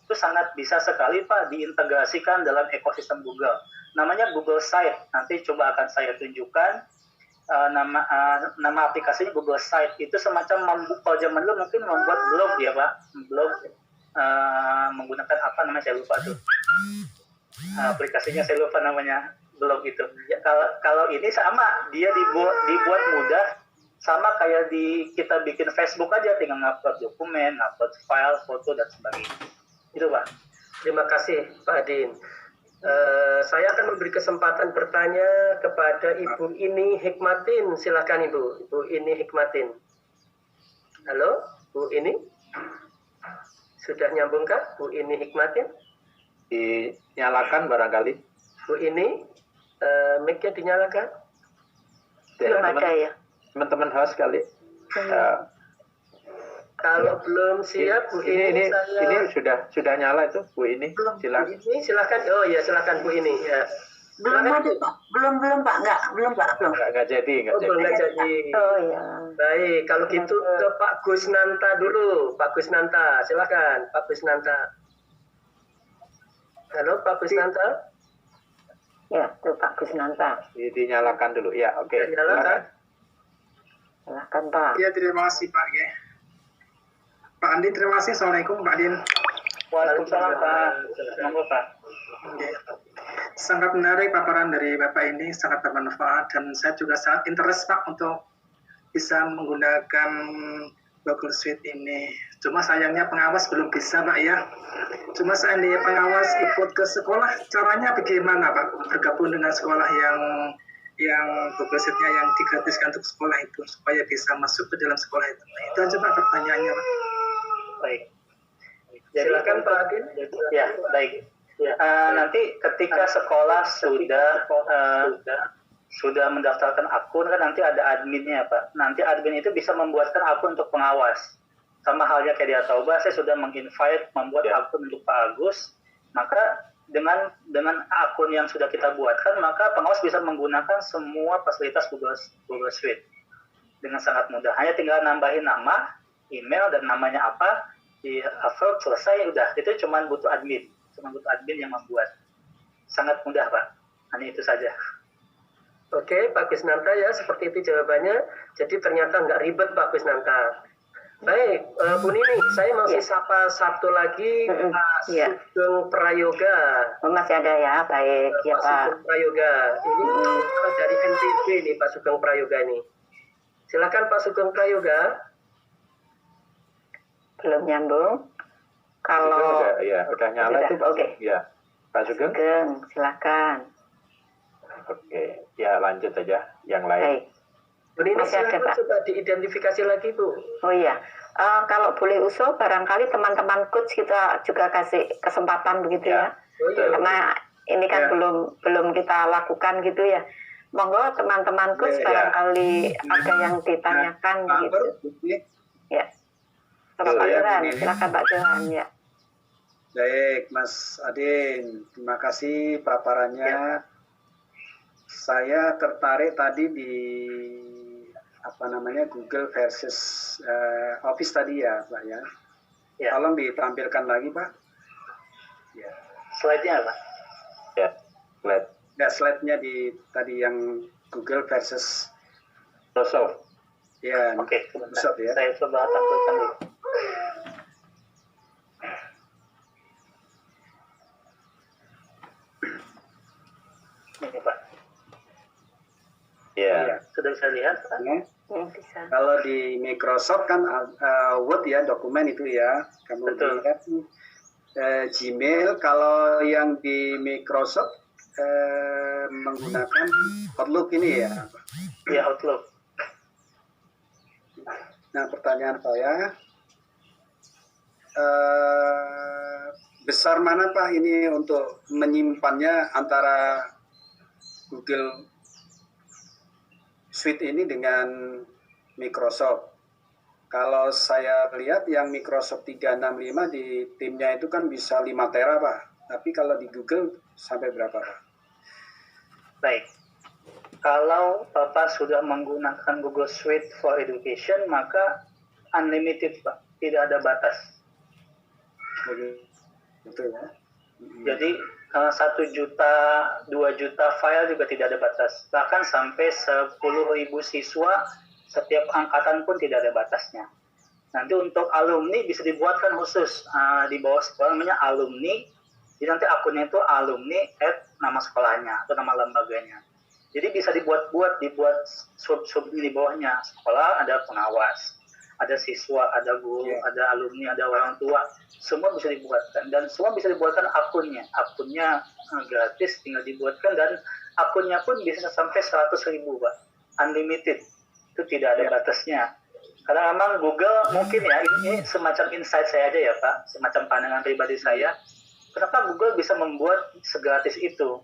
Itu sangat bisa sekali Pak diintegrasikan dalam ekosistem Google. Namanya Google Site. Nanti coba akan saya tunjukkan nama aplikasinya Google Site. Itu semacam kalau zaman dulu mungkin membuat blog ya Pak, blog menggunakan apa namanya saya lupa tuh. Aplikasinya saya lupa namanya. Blog itu. Ya, kalau ini sama, dia dibuat mudah, sama kayak kita bikin Facebook aja, tinggal ngupload dokumen, ngupload file, foto dan sebagainya. Itu Pak. Terima kasih Pak Adin. Saya akan memberi kesempatan bertanya kepada Ibu Ini Hikmatin. Silakan Ibu Ini Hikmatin. Halo, Bu Ini? Sudah nyambungkah Bu Ini Hikmatin? Dinyalakan barangkali. Bu Ini? Mic-nya dinyalakan? Belum ada ya. Teman-teman host kali. Kalau belum siap, Bu ini sudah nyala itu, Bu ini. Silakan. Ini silakan. Oh ya, silakan Bu ini. Ya. Belum ada Pak. Belum Pak. Belum. Nggak jadi. Belum jadi. Oh ya. Baik, kalau gitu ke Pak Gusnanta dulu. Pak Gusnanta, silakan Pak Gusnanta. Halo Pak Gusnanta. Ya, itu Pak Gusnanta. Dinyalakan dulu. Ya, oke. Dinyalakan. Silakan Pak. Ya, terima kasih Pak. Ya. Pak Andi, terima kasih. Assalamualaikum Pak Adin. Waalaikumsalam Pak. Monggo Pak. Oke. Sangat menarik paparan dari Bapak ini, sangat bermanfaat dan saya juga sangat interest Pak untuk bisa menggunakan Google Suite ini. Cuma sayangnya pengawas belum bisa Pak ya. Cuma seandainya pengawas ikut ke sekolah, caranya bagaimana Pak? Bergabung dengan sekolah yang Google Suite-nya yang digratiskan untuk sekolah itu supaya bisa masuk ke dalam sekolah itu. Nah, itu aja Pak pertanyaannya Pak. Baik. Jadi, silakan Pak Adin. Ya, baik. Nanti ketika sekolah sudah mendaftarkan akun kan nanti ada adminnya Pak. Nanti admin itu bisa membuatkan akun untuk pengawas. Sama halnya kayak di Atauba, saya sudah membuat akun untuk Pak Agus. Maka dengan akun yang sudah kita buatkan, maka pengawas bisa menggunakan semua fasilitas Google Suite dengan sangat mudah. Hanya tinggal nambahin nama, email dan namanya apa, di upload, selesai, udah. Itu cuma butuh admin yang membuat. Sangat mudah, Pak. Hanya itu saja. Oke, Pak Gusnanta ya, seperti itu jawabannya. Jadi ternyata nggak ribet, Pak Gusnanta. Baik, Bu Nini, saya masih sapa satu lagi, Pak Sugeng Prayoga. Masih ada ya, baik ya Pak Pak. Sugeng Prayoga. Ini dari NTB nih Pak Sugeng Prayoga ini. Silakan Pak Sugeng Prayoga. Belum nyambung. Kalau udah nyala itu Pak. Oke. Ya, Pak Sugeng. Silakan. Oke, ya lanjut aja yang lain. Baik. Bu Nini, Masih ada, silakan Pak. coba diidentifikasi lagi Bu. Oh iya, kalau boleh usul barangkali teman-teman coach kita juga kasih kesempatan begitu ya. Oh iya. Karena ini kan belum kita lakukan gitu ya. Monggo teman-teman coach barangkali ada yang ditanyakan gitu. Ya. Pak Johan, silakan Pak Johan ya. Baik, Mas Adin, terima kasih paparannya. Saya tertarik tadi di Google versus Office tadi ya, Pak ya. Tolong ditampilkan lagi, Pak. Ya. Slide-nya apa? Ya, slide. Ya, slide-nya tadi yang Google versus Microsoft. Ya, Oke, Microsoft ya. Saya coba tampilkan dulu. Ini Pak. Ya. Sudah bisa lihat Pak? Bisa. Kalau di Microsoft kan Word ya, dokumen itu ya. Kemudian Gmail, kalau yang di Microsoft menggunakan Outlook ini ya. Ya, Outlook. Nah, pertanyaan saya, besar mana Pak ini untuk menyimpannya antara Google Suite ini dengan Microsoft? Kalau saya lihat yang Microsoft 365 di timnya itu kan bisa 5 tera Pak. Tapi kalau di Google sampai berapa Pak? Baik. Kalau Bapak sudah menggunakan Google Suite for Education, maka unlimited Pak. Tidak ada batas. Betul ya. Jadi 1 juta, 2 juta file juga tidak ada batas. Bahkan sampai 10.000 siswa, setiap angkatan pun tidak ada batasnya. Nanti untuk alumni bisa dibuatkan khusus di bawah sekolah namanya alumni. Jadi nanti akunnya itu alumni nama sekolahnya atau nama lembaganya. Jadi bisa dibuat sub di bawahnya. Sekolah ada pengawas, ada siswa, ada guru, ada alumni, ada orang tua. Semua bisa dibuatkan dan semua bisa dibuatkan akunnya. Akunnya gratis, tinggal dibuatkan dan akunnya pun bisa sampai 100.000 Pak. Unlimited. Itu tidak ada batasnya. Karena memang Google mungkin ya, ini semacam insight saya aja ya Pak, semacam pandangan pribadi saya. Kenapa Google bisa membuat segratis itu?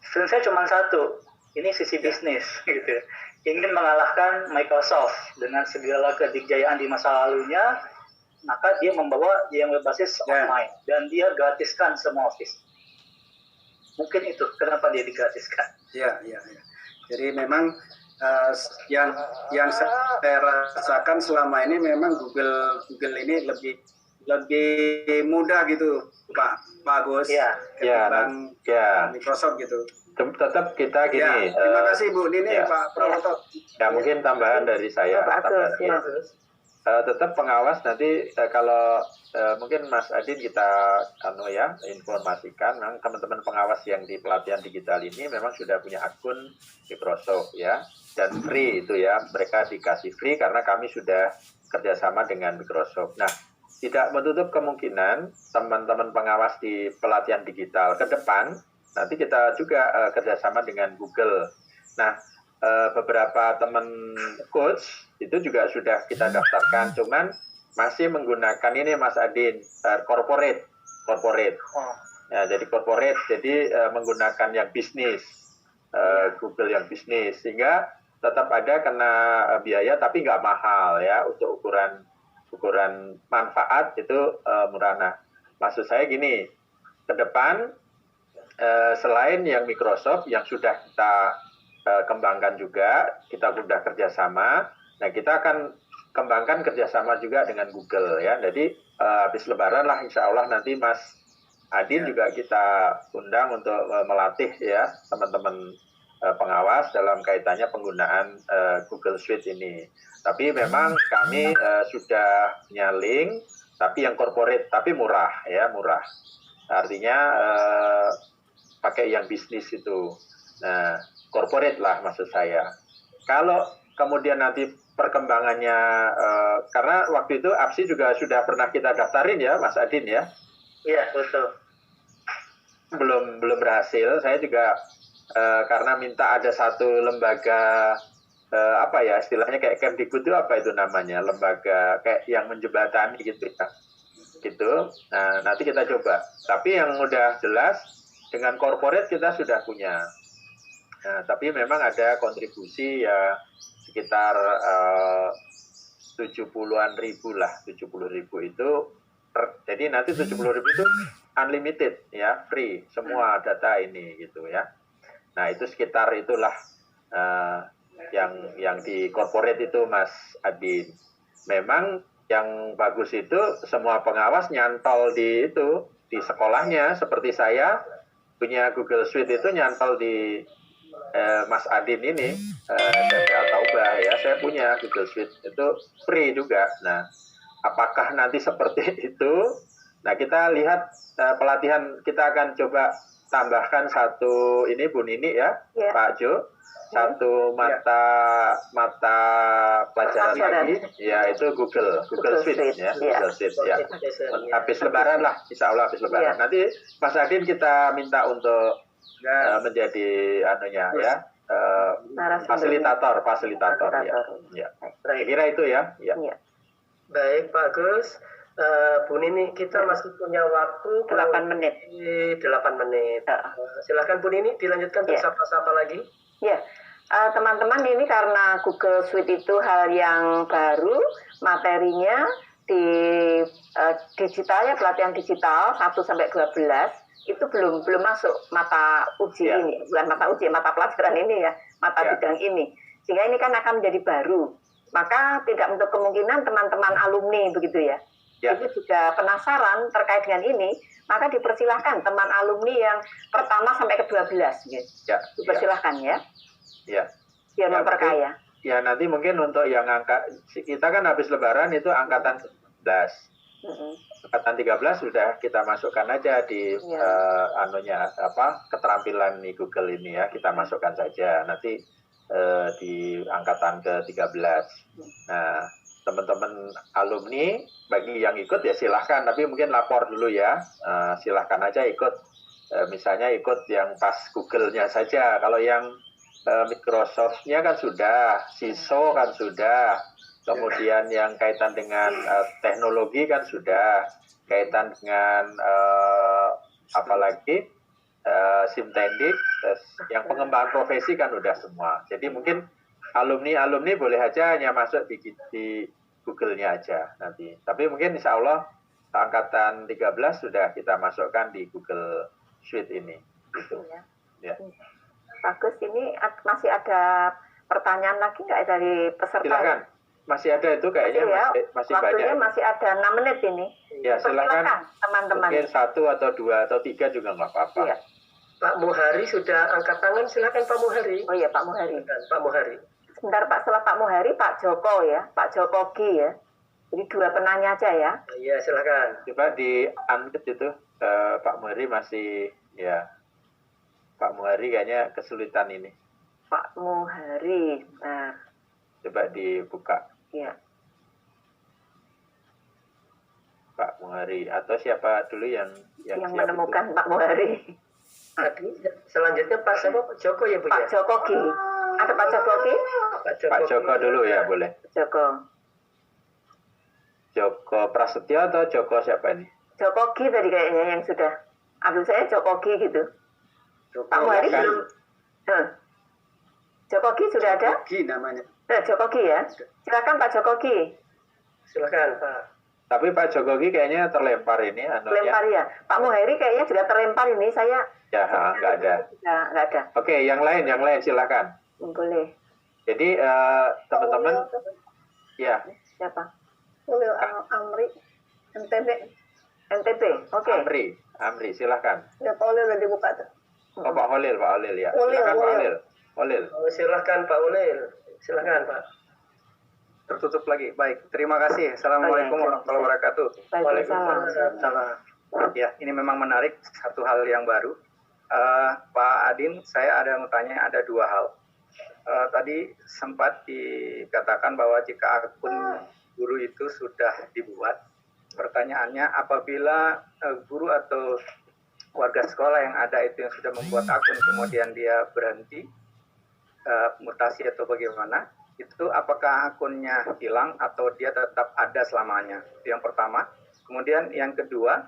Film saya cuma satu, ini sisi bisnis gitu. Ingin mengalahkan Microsoft dengan segala kedikjayaan di masa lalunya, maka dia membawa yang berbasis online dan dia gratiskan semua Office. Mungkin itu kenapa dia digratiskan. Ya. Jadi memang yang saya rasakan selama ini memang Google ini lebih mudah gitu Pak Agus ketimbang Microsoft gitu. Tetap kita gini. Terima kasih Bu Nini, Pak Prawoto. Ya mungkin tambahan dari saya. Tetap pengawas nanti kalau mungkin Mas Adin kita informasikan, memang teman-teman pengawas yang di pelatihan digital ini memang sudah punya akun Microsoft ya, dan free itu ya, mereka dikasih free karena kami sudah kerjasama dengan Microsoft. Nah, tidak menutup kemungkinan teman-teman pengawas di pelatihan digital ke depan nanti kita juga kerjasama dengan Google. Nah, beberapa teman coach itu juga sudah kita daftarkan, cuman masih menggunakan ini Mas Adin, corporate. Ya, jadi corporate, jadi menggunakan yang bisnis, Google yang bisnis, sehingga tetap ada kena biaya tapi nggak mahal ya, untuk ukuran manfaat itu murah. Nah, maksud saya gini, ke depan selain yang Microsoft yang sudah kita kembangkan juga, kita sudah kerjasama. Nah, kita akan kembangkan kerjasama juga dengan Google ya. Jadi habis Lebaran lah Insya Allah nanti Mas Adin juga kita undang untuk melatih ya teman-teman pengawas dalam kaitannya penggunaan Google Suite ini. Tapi memang kami sudah nyaling, tapi yang corporate, tapi murah ya, murah. Artinya pakai yang bisnis itu. Nah, corporate lah maksud saya. Kalau kemudian nanti perkembangannya, karena waktu itu APSI juga sudah pernah kita daftarin ya, Mas Adin ya. Iya, betul. Belum berhasil. Saya juga karena minta ada satu lembaga apa ya istilahnya kayak Kemdikbud itu apa itu namanya, lembaga kayak yang menjembatani gitu ya. Gitu. Nah, nanti kita coba. Tapi yang udah jelas dengan corporate kita sudah punya. Nah, tapi memang ada kontribusi ya sekitar 70-an ribu lah, 70.000 itu. Jadi nanti 70.000 itu unlimited ya, free semua data ini gitu ya. Nah, itu sekitar itulah yang di corporate itu Mas Adin. Memang yang bagus itu semua pengawas nyantol di itu di sekolahnya, seperti saya punya Google Suite itu nyantol di Mas Adin ini Taubah ya, saya punya Google Suite itu free juga. Nah, apakah nanti seperti itu? Nah, kita lihat pelatihan kita akan coba tambahkan satu ini Bu Nini ya, Pak Jo. Satu mata pelajaran lagi, ya itu Google Suite ya, Google Suite ya. Habis Lebaran lah, Insya Allah habis Lebaran. Nanti Mas Adin kita minta untuk menjadi anunya ya, fasilitator ya. Kira itu ya. Baik Pak Gus. Bu Nini, kita masih punya waktu 8 menit. 8 menit. Silakan Bu Nini, dilanjutkan untuk sapa-sapa lagi. Ya, teman-teman, ini karena Google Suite itu hal yang baru, materinya di digital ya, pelatihan digital 1-12 itu belum masuk mata uji ini, bukan mata uji, mata pelajaran ini ya, mata bidang ini. Sehingga ini kan akan menjadi baru. Maka tidak untuk kemungkinan teman-teman alumni begitu ya. Itu juga penasaran terkait dengan ini, maka dipersilahkan teman alumni yang pertama sampai ke-12 gitu. Dipersilahkan ya. Biar memperkaya. Ya, nanti mungkin untuk yang kita kan habis Lebaran itu angkatan 11. Angkatan 13 sudah kita masukkan aja di keterampilan di Google ini ya, kita masukkan saja. Nanti di angkatan ke-13. Nah, teman-teman alumni bagi yang ikut ya silahkan, tapi mungkin lapor dulu ya, silahkan aja ikut, misalnya ikut yang pas Google-nya saja. Kalau yang Microsoft-nya kan sudah, CISO kan sudah, kemudian yang kaitan dengan teknologi kan sudah, kaitan dengan apalagi Simtendik, yang pengembangan profesi kan udah semua. Jadi mungkin alumni boleh aja hanya masuk di Google-nya aja nanti. Tapi mungkin insya Allah angkatan 13 sudah kita masukkan di Google Suite ini. Gitu. Ya. Bagus, ini masih ada pertanyaan lagi nggak dari peserta? Silakan. Masih ada itu kayaknya, masih waktunya banyak. Masih ada 6 menit ini. Ya, silakan teman-teman. Mungkin 1 atau 2 atau 3 juga nggak apa-apa. Ya. Pak Muhari sudah angkat tangan, silakan Pak Muhari. Oh iya, Pak Muhari. Pak Muhari. Sebentar Pak, setelah Pak Muhari, Pak Joko ya, Pak Joko Gi ya. Jadi 2 penanya aja ya. Iya, silakan. Coba di unmute itu, Pak Muhari masih ya. Pak Muhari kayaknya kesulitan ini. Pak Muhari, nah. Coba dibuka. Iya. Pak Muhari atau siapa dulu yang menemukan itu? Pak Muhari. Selanjutnya Pak Joko ya Bu ya. Pak Joko Gi. Ada Pak Joko Gi? Pak Joko dulu ya boleh. Joko Prasetyo atau Joko siapa ini? Joko Gi tadi kayaknya yang sudah. Aduh, saya Joko Gi gitu. Pak Muhari belum. Joko Gi sudah ada? Joko Gi namanya. Joko Gi ya. Silakan Pak Joko Gi. Silakan Pak. Tapi Pak Joko Gi kayaknya terlempar ini. Terlempar ya. Pak Muhari kayaknya juga terlempar ini. Saya. Ya, nggak ada. Nggak ada. Oke, yang lain silakan. Boleh. Jadi teman-teman, ya Siapa? Ulil Amri, NTB. NTB, oke. Amri, silahkan. Ya Pak Ulil udah dibuka tuh. Oh, Pak Holil ya. Ulil, Silahkan Pak Ulil. Holil. Oh, silahkan Pak Ulil. Silahkan Pak. Tertutup lagi. Baik, terima kasih. Assalamualaikum warahmatullahi wabarakatuh. Waalaikumsalam. Ya, ini memang menarik, satu hal yang baru. Pak Adin, saya ada mau tanya, ada dua hal. Tadi sempat dikatakan bahwa jika akun guru itu sudah dibuat, pertanyaannya apabila guru atau warga sekolah yang ada itu yang sudah membuat akun kemudian dia berhenti mutasi atau bagaimana, itu apakah akunnya hilang atau dia tetap ada selamanya? Itu yang pertama. Kemudian yang kedua,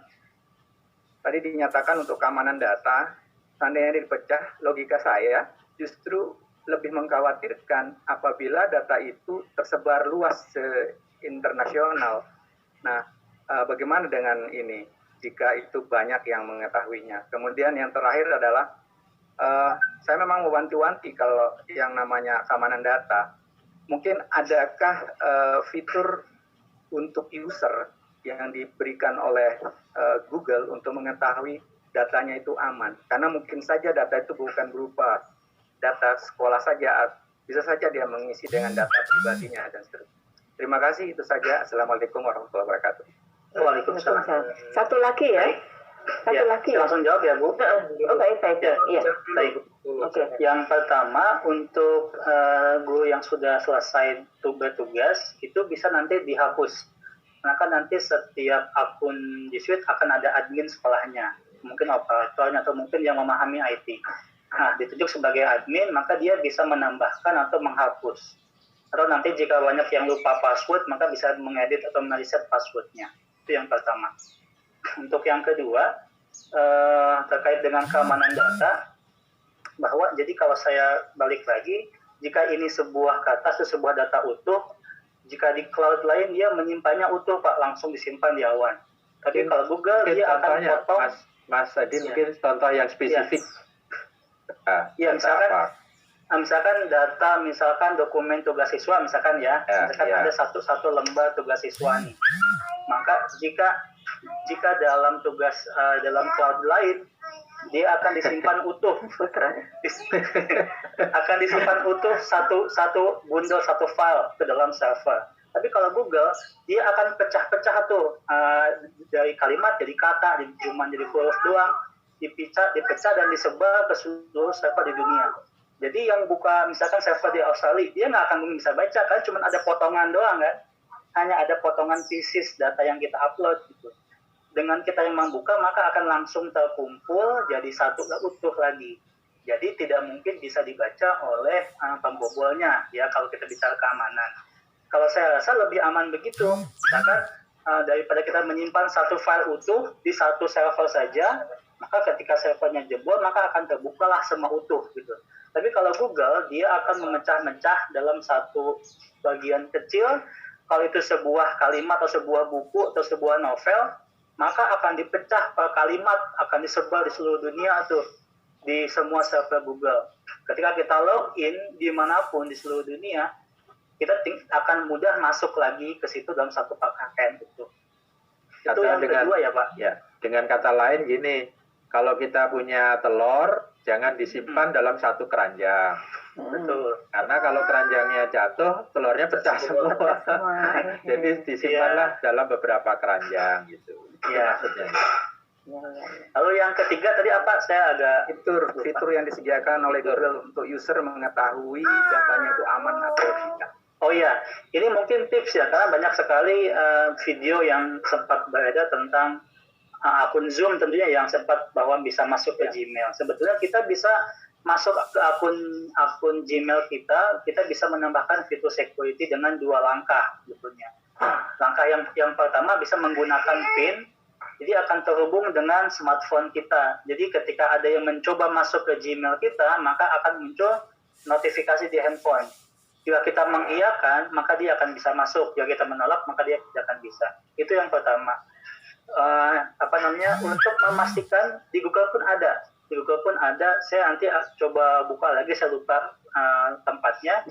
tadi dinyatakan untuk keamanan data, seandainya dipecah, logika saya justru lebih mengkhawatirkan apabila data itu tersebar luas internasional. Nah, bagaimana dengan ini jika itu banyak yang mengetahuinya? Kemudian yang terakhir adalah saya memang mewanti-wanti kalau yang namanya keamanan data. Mungkin adakah fitur untuk user yang diberikan oleh Google untuk mengetahui datanya itu aman? Karena mungkin saja data itu bukan berupa data sekolah saja, bisa saja dia mengisi dengan data pribadinya dan seterusnya. Terima kasih, itu saja. Assalamualaikum warahmatullahi wabarakatuh. Waalaikumsalam. Satu lagi ya. Lagi. Langsung jawab ya, Bu. Oh, baik. Ya. Baik. Oke. Yang pertama, untuk guru yang sudah selesai tugas itu bisa nanti dihapus. Maka nanti setiap akun G Suite akan ada admin sekolahnya, mungkin operatornya atau mungkin yang memahami IT. Nah, ditunjuk sebagai admin, maka dia bisa menambahkan atau menghapus. Atau nanti jika banyak yang lupa password, maka bisa mengedit atau mereset passwordnya. Itu yang pertama. Untuk yang kedua, terkait dengan keamanan data, bahwa jadi kalau saya balik lagi, jika ini sebuah kata atau sebuah data utuh, jika di cloud lain dia menyimpannya utuh, Pak, langsung disimpan di awan. Tapi kalau Google dia akan potong. Mas Adin, mungkin contoh yang spesifik. Ya, misalkan data, misalkan dokumen tugas siswa, misalkan ada satu lembar tugas siswa nih. Maka jika dalam tugas dalam cloud lain dia akan disimpan utuh, akan disimpan utuh satu bundle, satu file ke dalam server. Tapi kalau Google dia akan pecah-pecah tuh dari kalimat jadi kata, cuma jadi huruf doang, dipecah dan disebar ke seluruh server di dunia. Jadi yang buka misalkan server di Australia, dia nggak akan bisa baca kan, cuma ada potongan doang kan, hanya ada potongan pieces data yang kita upload gitu. Dengan kita yang membuka maka akan langsung terkumpul jadi satu utuh lagi. Jadi tidak mungkin bisa dibaca oleh pembobolnya ya kalau kita bicara keamanan. Kalau saya rasa lebih aman begitu, misalkan daripada kita menyimpan satu file utuh di satu server saja, maka ketika servernya jebol maka akan terbukalah semua utuh gitu. Tapi kalau Google dia akan memecah-mecah dalam satu bagian kecil. Kalau itu sebuah kalimat atau sebuah buku atau sebuah novel, maka akan dipecah per kalimat, akan disebar di seluruh dunia tuh, di semua server Google. Ketika kita login dimanapun di seluruh dunia, kita akan mudah masuk lagi ke situ dalam satu pakaian itu. Itu yang kedua ya Pak. Ya, dengan kata lain gini, kalau kita punya telur, jangan disimpan dalam satu keranjang. Betul. Karena kalau keranjangnya jatuh, telurnya pecah semua. Jadi disimpanlah dalam beberapa keranjang gitu. Iya. Maksudnya. Lalu yang ketiga tadi apa? Saya agak fitur yang disediakan oleh Google untuk user mengetahui datanya itu aman atau tidak. Oh iya, ini mungkin tips ya, karena banyak sekali video yang sempat beredar tentang akun Zoom tentunya yang sempat bahwa bisa masuk ke Gmail. Sebetulnya kita bisa masuk ke akun Gmail kita bisa menambahkan fitur security dengan 2 langkah sebetulnya. Langkah yang pertama bisa menggunakan PIN, jadi akan terhubung dengan smartphone kita. Jadi ketika ada yang mencoba masuk ke Gmail kita, maka akan muncul notifikasi di handphone. Jika kita mengiyakan, maka dia akan bisa masuk. Jika kita menolak, maka dia tidak akan bisa. Itu yang pertama. Untuk memastikan di Google pun ada. Saya nanti coba buka lagi, saya lupa tempatnya.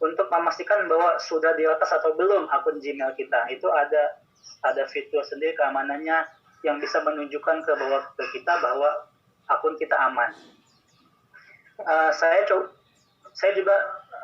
untuk memastikan bahwa sudah diretas atau belum akun Gmail kita. Itu ada fitur sendiri keamanannya yang bisa menunjukkan ke kita bahwa akun kita aman. Saya juga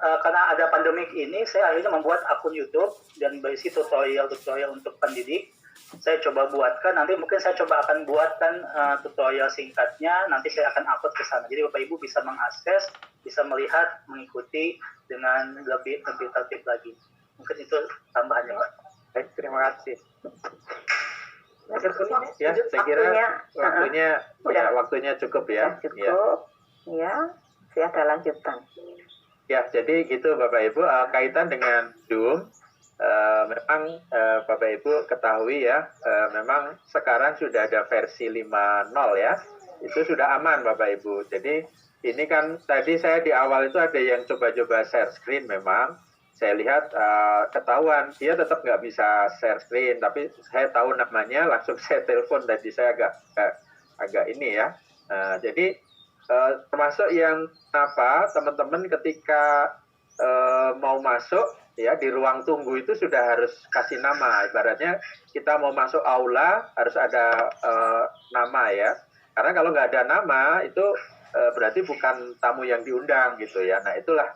karena ada pandemik ini, saya akhirnya membuat akun YouTube dan berisi tutorial untuk pendidik. Saya coba buatkan, nanti mungkin saya coba akan buatkan tutorial singkatnya, nanti saya akan upload ke sana. Jadi Bapak Ibu bisa mengakses, bisa melihat, mengikuti dengan lebih tertib lagi. Mungkin itu tambahannya, Pak. Baik, terima kasih. Ya, saya kira waktunya cukup ya. Cukup, ya. Masih ada lanjutan. Ya, jadi gitu Bapak Ibu, kaitan dengan Zoom, memang Bapak Ibu ketahui ya, memang sekarang sudah ada versi 5.0 ya, itu sudah aman Bapak Ibu. Jadi ini kan tadi saya di awal itu ada yang coba-coba share screen, memang saya lihat ketahuan dia tetap nggak bisa share screen, tapi saya tahu namanya, langsung saya telepon, tadi saya agak ini ya. Jadi termasuk yang teman-teman ketika mau masuk ya di ruang tunggu itu sudah harus kasih nama. Ibaratnya kita mau masuk aula harus ada nama ya, karena kalau nggak ada nama itu berarti bukan tamu yang diundang gitu ya. Nah itulah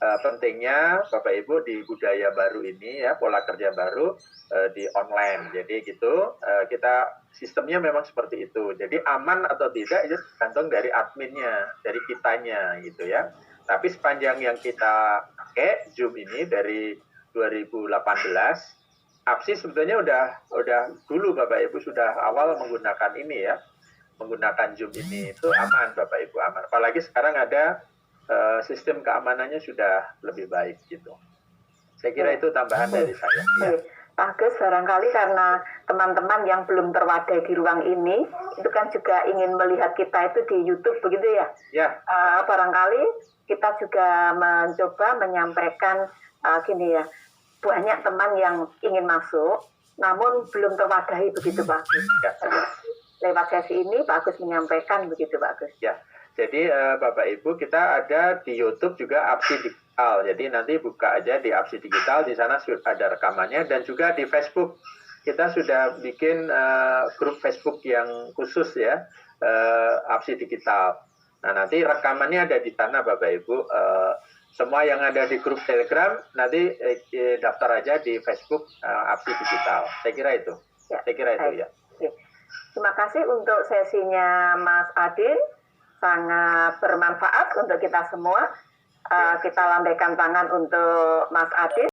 pentingnya Bapak Ibu di budaya baru ini ya, pola kerja baru di online. Jadi gitu kita sistemnya memang seperti itu. Jadi aman atau tidak itu tergantung dari adminnya, dari kitanya gitu ya. Tapi sepanjang yang kita pakai Zoom ini dari 2018, APSI sebetulnya udah dulu Bapak Ibu sudah awal menggunakan ini ya, menggunakan Zoom ini itu aman Bapak Ibu, aman. Apalagi sekarang ada sistem keamanannya sudah lebih baik gitu. Saya kira itu tambahan dari saya. Ya. Pak Agus, barangkali karena teman-teman yang belum terwadai di ruang ini, itu kan juga ingin melihat kita itu di YouTube begitu ya? Ya. Barangkali kita juga mencoba menyampaikan gini ya, banyak teman yang ingin masuk, namun belum terwadahi begitu Pak Agus. Ya. Lewat sesi ini Pak Agus menyampaikan begitu Pak Agus. Ya. Jadi Bapak Ibu kita ada di YouTube juga APSI Digital. Jadi nanti buka aja di APSI Digital, di sana sudah ada rekamannya, dan juga di Facebook kita sudah bikin grup Facebook yang khusus ya, APSI Digital. Nah nanti rekamannya ada di sana Bapak Ibu. Semua yang ada di grup Telegram nanti daftar aja di Facebook APSI Digital. Saya kira itu. Ya, saya kira itu ya. Terima kasih untuk sesinya Mas Adin. Sangat bermanfaat untuk kita semua. Kita lambaikan tangan untuk Mas Adin.